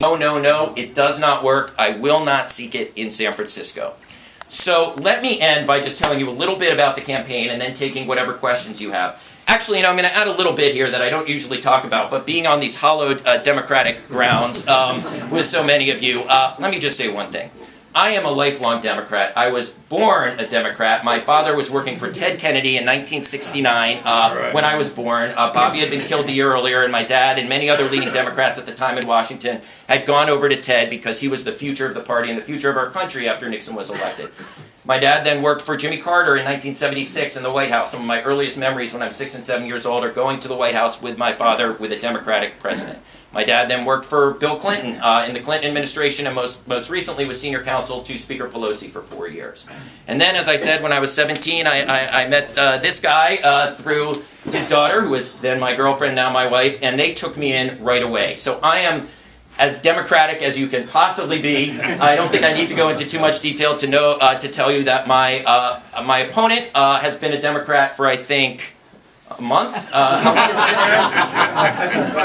No, no, no, it does not work. I will not seek it in San Francisco. So let me end by just telling you a little bit about the campaign and then taking whatever questions you have. Actually, I'm going to add a little bit here that I don't usually talk about, but being on these hallowed Democratic grounds with so many of you, let me just say one thing. I am a lifelong Democrat. I was born a Democrat. My father was working for Ted Kennedy in 1969 when I was born. Bobby had been killed a year earlier, and my dad and many other leading Democrats at the time in Washington had gone over to Ted because he was the future of the party and the future of our country after Nixon was elected. My dad then worked for Jimmy Carter in 1976 in the White House. Some of my earliest memories when I'm 6 and 7 years old are going to the White House with my father with a Democratic president. My dad then worked for Bill Clinton in the Clinton administration and most recently was senior counsel to Speaker Pelosi for 4 years. And then, as I said, when I was 17, I met this guy through his daughter, who was then my girlfriend, now my wife, and they took me in right away. So I am as Democratic as you can possibly be. I don't think I need to go into too much detail to tell you that my opponent has been a Democrat for, I think, a month? How long has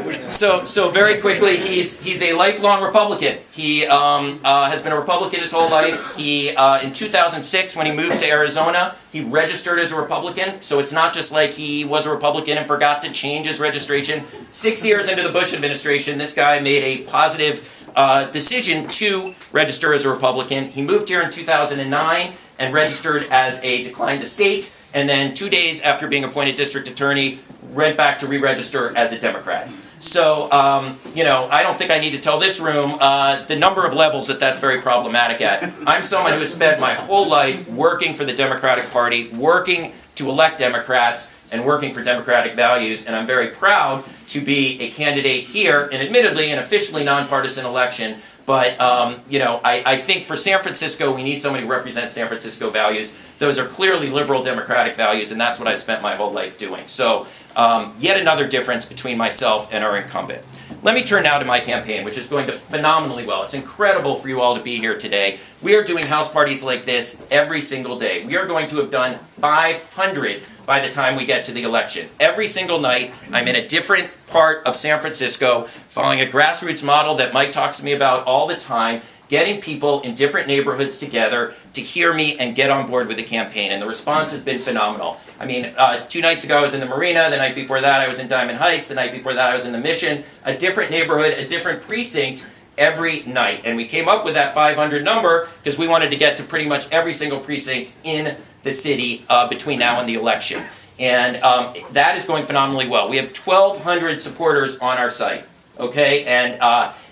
it been there? So very quickly, he's a lifelong Republican. He has been a Republican his whole life. He in 2006, when he moved to Arizona, he registered as a Republican. So it's not just like he was a Republican and forgot to change his registration. 6 years into the Bush administration, this guy made a positive decision to register as a Republican. He moved here in 2009 and registered as a declined estate. And then 2 days after being appointed district attorney, went back to re-register as a Democrat. So, I don't think I need to tell this room the number of levels that's very problematic at. I'm someone who has spent my whole life working for the Democratic Party, working to elect Democrats, and working for Democratic values, and I'm very proud to be a candidate here, in admittedly an officially nonpartisan election. But, I think for San Francisco, we need someone who represents San Francisco values. Those are clearly liberal Democratic values, and that's what I've spent my whole life doing. So, yet another difference between myself and our incumbent. Let me turn now to my campaign, which is going to phenomenally well. It's incredible for you all to be here today. We are doing house parties like this every single day. We are going to have done 500 by the time we get to the election. Every single night, I'm in a different part of San Francisco, following a grassroots model that Mike talks to me about all the time, getting people in different neighborhoods together to hear me and get on board with the campaign. And the response has been phenomenal. I mean, 2 nights ago I was in the Marina, the night before that I was in Diamond Heights, the night before that I was in the Mission, a different neighborhood, a different precinct every night. And we came up with that 500 number because we wanted to get to pretty much every single precinct in the city between now and the election. And that is going phenomenally well. We have 1,200 supporters on our site, okay? And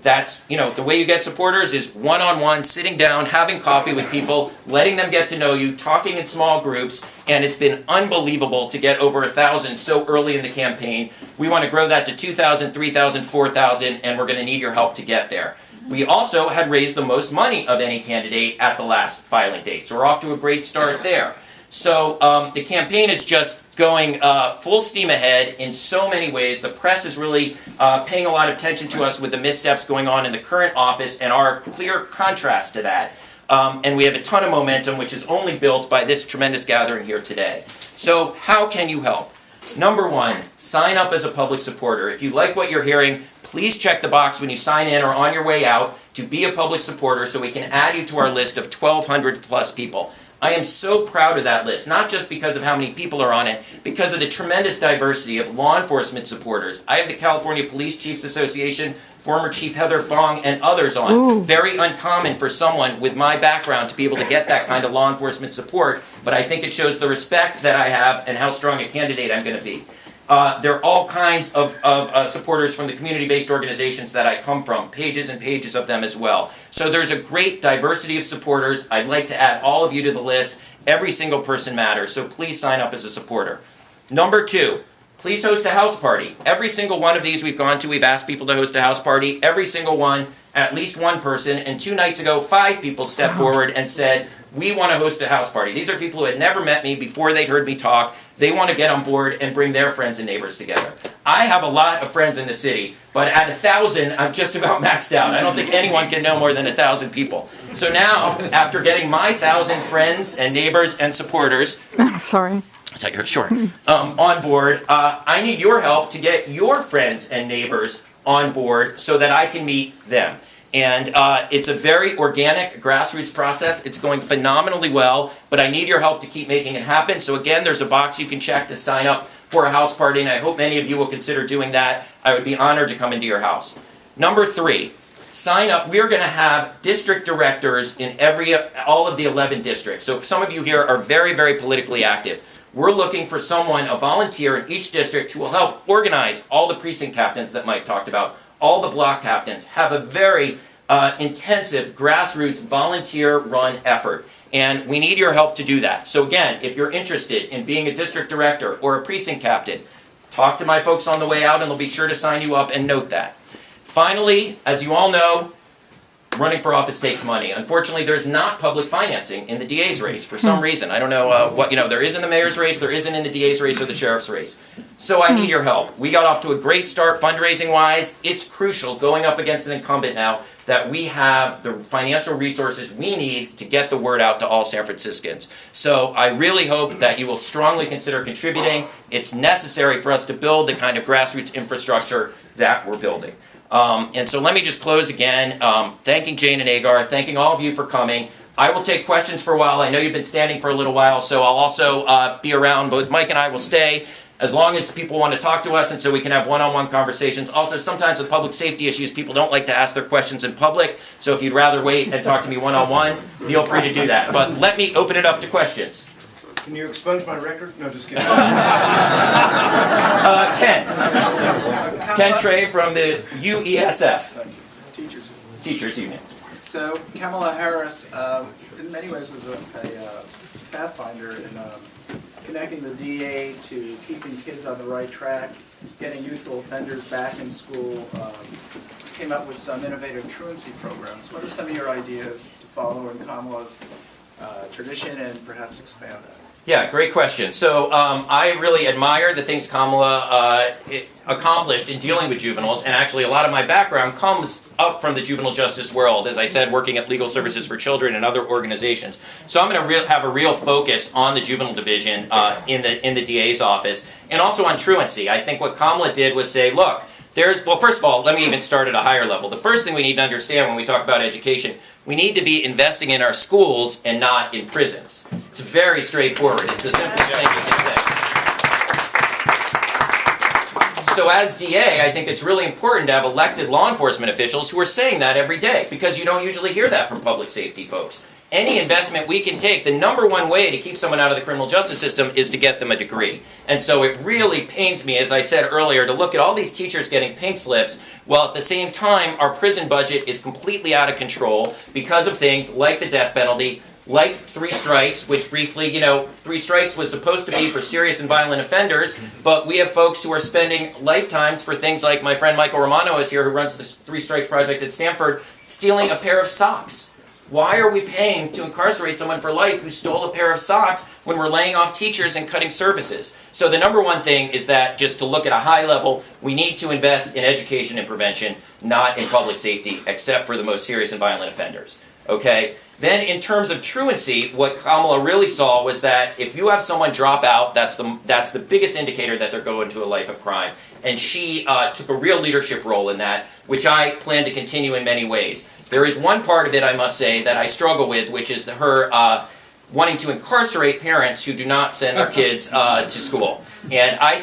that's, the way you get supporters is one-on-one, sitting down, having coffee with people, letting them get to know you, talking in small groups, and it's been unbelievable to get over 1,000 so early in the campaign. We want to grow that to 2,000, 3,000, 4,000, and we're going to need your help to get there. We also had raised the most money of any candidate at the last filing date, so we're off to a great start there. So the campaign is just going full steam ahead in so many ways. The press is really paying a lot of attention to us with the missteps going on in the current office and our clear contrast to that. And we have a ton of momentum, which is only built by this tremendous gathering here today. So how can you help? Number one, sign up as a public supporter. If you like what you're hearing, please check the box when you sign in or on your way out to be a public supporter so we can add you to our list of 1,200 plus people. I am so proud of that list, not just because of how many people are on it, because of the tremendous diversity of law enforcement supporters. I have the California Police Chiefs Association, former Chief Heather Fong, and others on. Ooh. Very uncommon for someone with my background to be able to get that kind of law enforcement support, but I think it shows the respect that I have and how strong a candidate I'm going to be. There are all kinds of supporters from the community-based organizations that I come from, pages and pages of them as well. So there's a great diversity of supporters. I'd like to add all of you to the list. Every single person matters, so please sign up as a supporter. Number two, please host a house party. Every single one of these we've gone to, we've asked people to host a house party. Every single one, at least one person, and 2 nights ago, 5 people stepped forward and said, we want to host a house party. These are people who had never met me before they'd heard me talk. They want to get on board and bring their friends and neighbors together. I have a lot of friends in the city, but at 1,000, I'm just about maxed out. I don't think anyone can know more than 1,000 people. So now, after getting my 1,000 friends and neighbors and supporters, sorry. Sure, on board, I need your help to get your friends and neighbors on board so that I can meet them. And it's a very organic grassroots process. It's going phenomenally well, but I need your help to keep making it happen. So again, there's a box you can check to sign up for a house party, and I hope many of you will consider doing that. I would be honored to come into your house. Number 3, sign up. We're going to have district directors in all of the 11 districts. So some of you here are very, very politically active. We're looking for someone, a volunteer in each district who will help organize all the precinct captains that Mike talked about, all the block captains, have a very intensive grassroots volunteer-run effort. And we need your help to do that. So again, if you're interested in being a district director or a precinct captain, talk to my folks on the way out and they'll be sure to sign you up, and note that. Finally, as you all know, running for office takes money. Unfortunately, there's not public financing in the DA's race for some reason. I don't know what, there is in the mayor's race, there isn't in the DA's race or the sheriff's race. So I need your help. We got off to a great start fundraising-wise. It's crucial going up against an incumbent now that we have the financial resources we need to get the word out to all San Franciscans. So I really hope that you will strongly consider contributing. It's necessary for us to build the kind of grassroots infrastructure that we're building. And so let me just close again, thanking Jane and Agar, thanking all of you for coming. I will take questions for a while. I know you've been standing for a little while, so I'll also be around. Both Mike and I will stay as long as people want to talk to us, and so we can have one-on-one conversations. Also, sometimes with public safety issues, people don't like to ask their questions in public, so if you'd rather wait and talk to me one-on-one, feel free to do that. But let me open it up to questions. Can you expunge my record? No, just kidding. Ken Trey from the UESF. Teachers Union. So Kamala Harris, in many ways, was a pathfinder in connecting the DA to keeping kids on the right track, getting youthful offenders back in school, came up with some innovative truancy programs. What are some of your ideas to follow in Kamala's tradition and perhaps expand that? Yeah, great question. So I really admire the things Kamala accomplished in dealing with juveniles, and actually a lot of my background comes up from the juvenile justice world, as I said, working at Legal Services for Children and other organizations. So I'm going to have a real focus on the juvenile division in the DA's office, and also on truancy. I think what Kamala did was say, look, well, first of all, let me even start at a higher level. The first thing we need to understand when we talk about education, we need to be investing in our schools and not in prisons. It's very straightforward. It's the simplest thing you can say. So as DA, I think it's really important to have elected law enforcement officials who are saying that every day, because you don't usually hear that from public safety folks. Any investment we can take, the number one way to keep someone out of the criminal justice system is to get them a degree. And so it really pains me, as I said earlier, to look at all these teachers getting pink slips, while at the same time our prison budget is completely out of control because of things like the death penalty, like 3 strikes, which briefly, 3 strikes was supposed to be for serious and violent offenders, but we have folks who are spending lifetimes for things like my friend Michael Romano is here, who runs the 3 Strikes Project at Stanford, stealing a pair of socks. Why are we paying to incarcerate someone for life who stole a pair of socks when we're laying off teachers and cutting services? So the number one thing is that, just to look at a high level, we need to invest in education and prevention, not in public safety, except for the most serious and violent offenders. Okay? Then in terms of truancy, what Kamala really saw was that if you have someone drop out, that's the biggest indicator that they're going to a life of crime. And she took a real leadership role in that, which I plan to continue in many ways. There is one part of it, I must say, that I struggle with, which is her wanting to incarcerate parents who do not send their kids to school. And I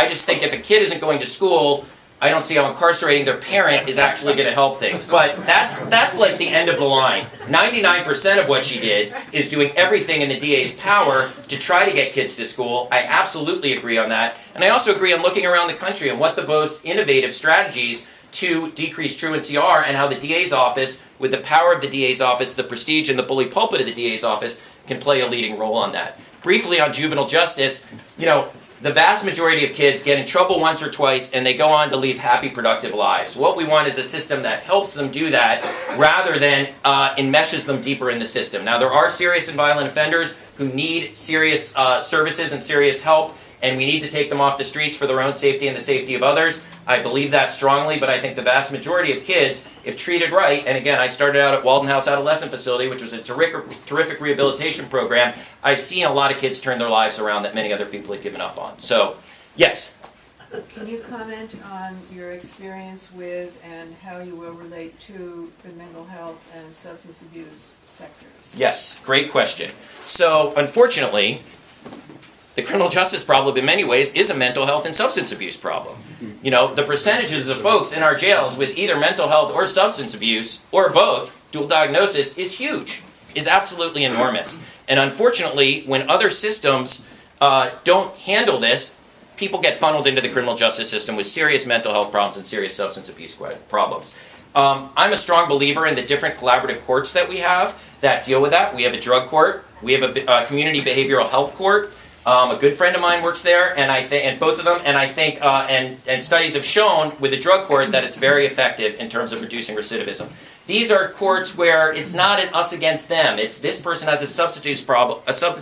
just think if a kid isn't going to school, I don't see how incarcerating their parent is actually going to help things. But that's like the end of the line. 99% of what she did is doing everything in the DA's power to try to get kids to school. I absolutely agree on that. And I also agree on looking around the country and what the most innovative strategies to decrease truancy are, and how the DA's office, with the power of the DA's office, the prestige and the bully pulpit of the DA's office, can play a leading role on that. Briefly on juvenile justice, the vast majority of kids get in trouble once or twice and they go on to live happy, productive lives. What we want is a system that helps them do that rather than enmeshes them deeper in the system. Now, there are serious and violent offenders who need serious services and serious help, and we need to take them off the streets for their own safety and the safety of others. I believe that strongly, but I think the vast majority of kids, if treated right, and again, I started out at Walden House Adolescent Facility, which was a terrific rehabilitation program. I've seen a lot of kids turn their lives around that many other people had given up on. So, yes? Can you comment on your experience with and how you will relate to the mental health and substance abuse sectors? Yes, great question. So, unfortunately, the criminal justice problem in many ways is a mental health and substance abuse problem. You know, the percentages of folks in our jails with either mental health or substance abuse, or both, dual diagnosis, is huge, is absolutely enormous. And unfortunately, when other systems don't handle this, people get funneled into the criminal justice system with serious mental health problems and serious substance abuse problems. I'm a strong believer in the different collaborative courts that we have that deal with that. We have a drug court, we have a community behavioral health court. A good friend of mine works there, and both of them, and I think, and studies have shown with the drug court that it's very effective in terms of reducing recidivism. These are courts where it's not an us against them. It's this person has a substance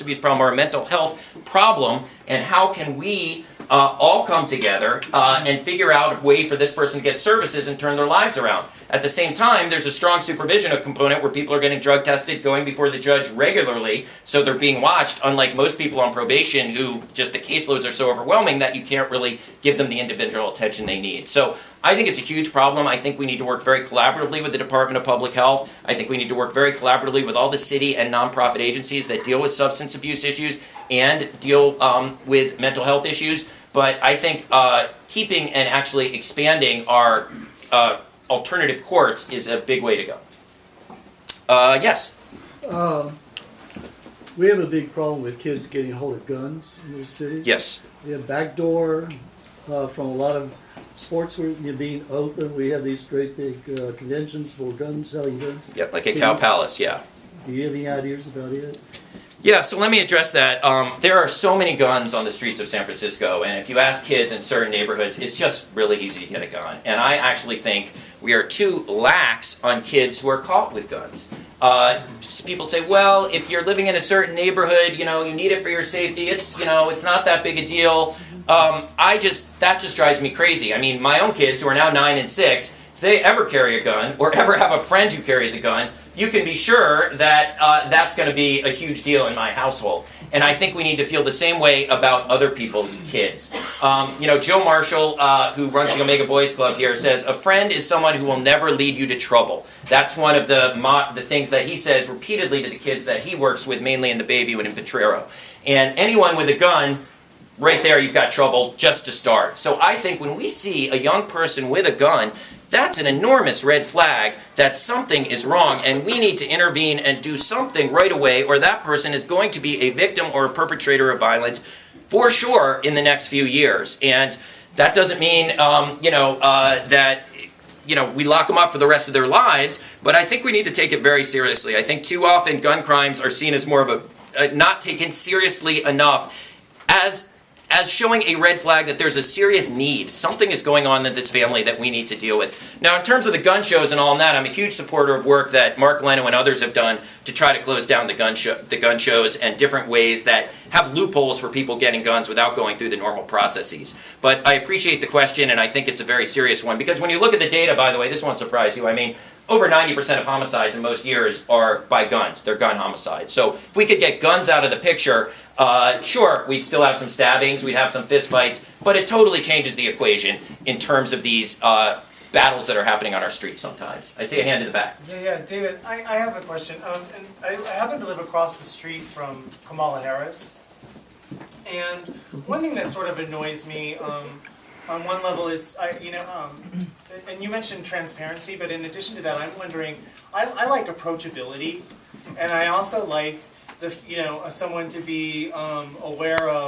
abuse problem or a mental health problem, and how can we all come together and figure out a way for this person to get services and turn their lives around. At the same time, there's a strong supervision component where people are getting drug tested, going before the judge regularly, so they're being watched, unlike most people on probation who just the caseloads are so overwhelming that you can't really give them the individual attention they need. So I think it's a huge problem. I think we need to work very collaboratively with the Department of Public Health. I think we need to work very collaboratively with all the city and nonprofit agencies that deal with substance abuse issues and deal with mental health issues. But I think keeping and actually expanding our alternative courts is a big way to go. Yes? We have a big problem with kids getting a hold of guns in this city. Yes. We have backdoor from a lot of sports being open. We have these great big conventions for guns, selling guns. Yep, like at Cow Palace, yeah. Do you have any ideas about it? Yeah, so let me address that. There are so many guns on the streets of San Francisco, and if you ask kids in certain neighborhoods, it's just really easy to get a gun. And I actually think we are too lax on kids who are caught with guns. People say, well, if you're living in a certain neighborhood, you know, you need it for your safety. It's, you know, it's not that big a deal. That just drives me crazy. I mean, my own kids who are now 9 and 6, if they ever carry a gun or ever have a friend who carries a gun, you can be sure that that's going to be a huge deal in my household. And I think we need to feel the same way about other people's kids. You know, Joe Marshall, who runs the Omega Boys Club here, says, a friend is someone who will never lead you to trouble. That's one of the things that he says repeatedly to the kids that he works with, mainly in the Bayview and in Potrero. And anyone with a gun, right there you've got trouble just to start. So I think when we see a young person with a gun, that's an enormous red flag that something is wrong and we need to intervene and do something right away, or that person is going to be a victim or a perpetrator of violence for sure in the next few years. And that doesn't mean that we lock them up for the rest of their lives, but I think we need to take it very seriously. I think too often gun crimes are seen as more of a not taken seriously enough as showing a red flag that there's a serious need. Something is going on in this family that we need to deal with. Now, in terms of the gun shows and all that, I'm a huge supporter of work that Mark Leno and others have done to try to close down the gun shows and different ways that have loopholes for people getting guns without going through the normal processes. But I appreciate the question, and I think it's a very serious one, because when you look at the data, by the way, this won't surprise you. I mean, over 90% of homicides in most years are by guns. They're gun homicides. So if we could get guns out of the picture, sure, we'd still have some stabbings, we'd have some fist fights, but it totally changes the equation in terms of these battles that are happening on our streets sometimes. I see a hand in the back. Yeah, David, I have a question. And I happen to live across the street from Kamala Harris. And one thing that sort of annoys me on one level is, and you mentioned transparency, but in addition to that, I'm wondering, I like approachability, and I also like someone to be aware of